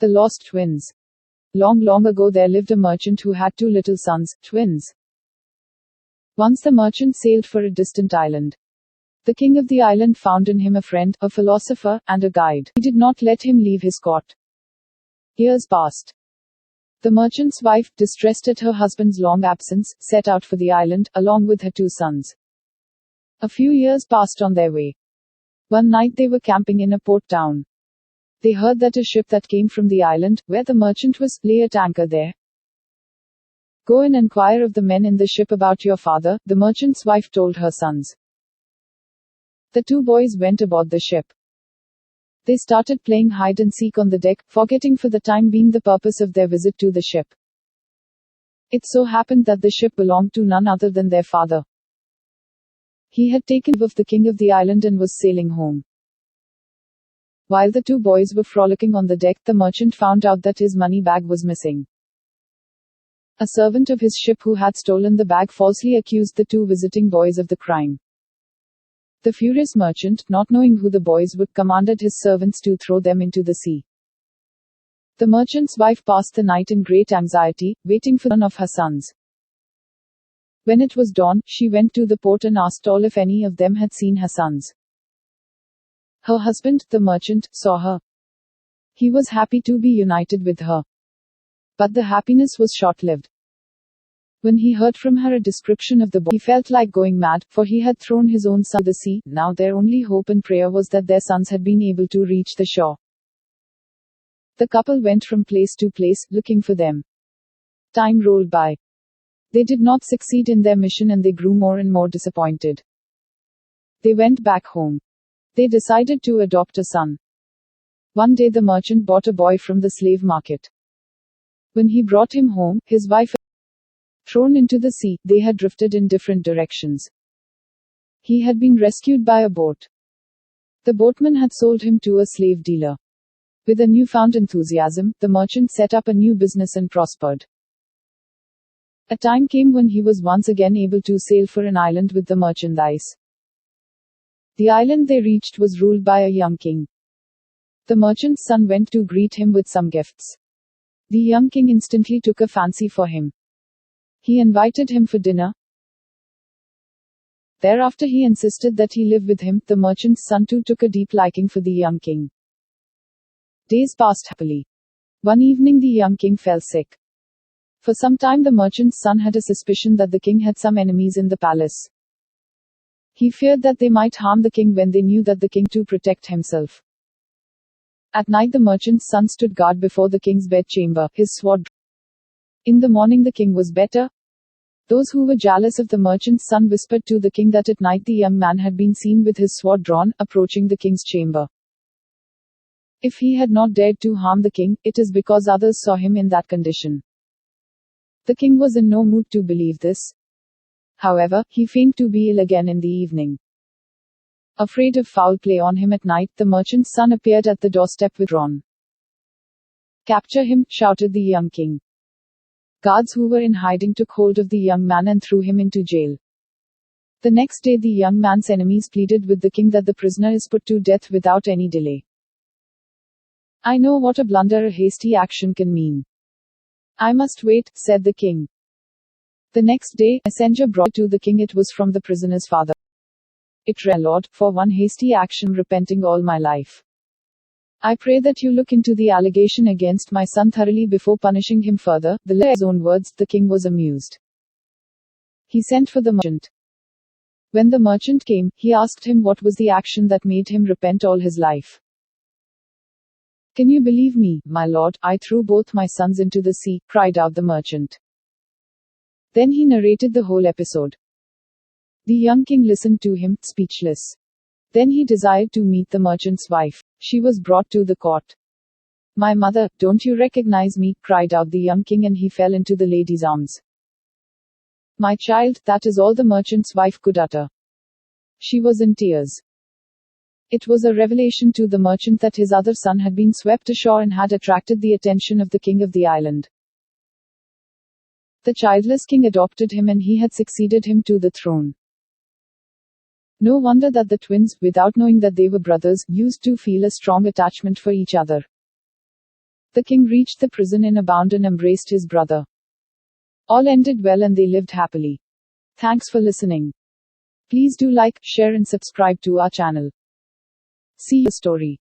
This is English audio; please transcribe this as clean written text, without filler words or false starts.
The Lost Twins. Long, long ago there lived a merchant who had two little sons, twins. Once the merchant sailed for a distant island. The king of the island found in him a friend, a philosopher, and a guide. He did not let him leave his court. Years passed. The merchant's wife, distressed at her husband's long absence, set out for the island, along with her two sons. A few years passed on their way. One night they were camping in a port town. They heard that a ship that came from the island, where the merchant was, lay at anchor there. Go and inquire of the men in the ship about your father, the merchant's wife told her sons. The two boys went aboard the ship. They started playing hide and seek on the deck, forgetting for the time being the purpose of their visit to the ship. It so happened that the ship belonged to none other than their father. He had taken leave of the king of the island and was sailing home. While the two boys were frolicking on the deck, the merchant found out that his money bag was missing. A servant of his ship who had stolen the bag falsely accused the two visiting boys of the crime. The furious merchant, not knowing who the boys were, commanded his servants to throw them into the sea. The merchant's wife passed the night in great anxiety, waiting for one of her sons. When it was dawn, she went to the port and asked all if any of them had seen her sons. Her husband, the merchant, saw her. He was happy to be united with her. But the happiness was short-lived. When he heard from her a description of the boy, he felt like going mad, for he had thrown his own son into the sea. Now their only hope and prayer was that their sons had been able to reach the shore. The couple went from place to place, looking for them. Time rolled by. They did not succeed in their mission and they grew more and more disappointed. They went back home. They decided to adopt a son. One day the merchant bought a boy from the slave market. When he brought him home, his wife thrown into the sea, they had drifted in different directions. He had been rescued by a boat. The boatman had sold him to a slave dealer. With a newfound enthusiasm, the merchant set up a new business and prospered. A time came when he was once again able to sail for an island with the merchandise. The island they reached was ruled by a young king. The merchant's son went to greet him with some gifts. The young king instantly took a fancy for him. He invited him for dinner. Thereafter he insisted that he live with him. The merchant's son too took a deep liking for the young king. Days passed happily. One evening the young king fell sick. For some time the merchant's son had a suspicion that the king had some enemies in the palace. He feared that they might harm the king when they knew that the king to protect himself. At night the merchant's son stood guard before the king's bedchamber, his sword. In the morning the king was better. Those who were jealous of the merchant's son whispered to the king that at night the young man had been seen with his sword drawn, approaching the king's chamber. If he had not dared to harm the king, it is because others saw him in that condition. The king was in no mood to believe this. However, he feigned to be ill again in the evening. Afraid of foul play on him at night, the merchant's son appeared at the doorstep with drawn. Capture him, shouted the young king. Guards who were in hiding took hold of the young man and threw him into jail. The next day the young man's enemies pleaded with the king that the prisoner is put to death without any delay. I know what a blunder a hasty action can mean. I must wait, said the king. The next day, a messenger brought to the king. It was from the prisoner's father. It read, Lord, for one hasty action repenting all my life. I pray that you look into the allegation against my son thoroughly before punishing him further. The layer's own words, the king was amused. He sent for the merchant. When the merchant came, he asked him what was the action that made him repent all his life. Can you believe me, my lord? I threw both my sons into the sea, cried out the merchant. Then he narrated the whole episode. The young king listened to him, speechless. Then he desired to meet the merchant's wife. She was brought to the court. My mother, don't you recognize me? Cried out the young king, and he fell into the lady's arms. My child, that is all the merchant's wife could utter. She was in tears. It was a revelation to the merchant that his other son had been swept ashore and had attracted the attention of the king of the island. The childless king adopted him and he had succeeded him to the throne. No wonder that the twins, without knowing that they were brothers, used to feel a strong attachment for each other. The king reached the prison in a bound and embraced his brother. All ended well and they lived happily. Thanks for listening. Please do like, share and subscribe to our channel. See your story.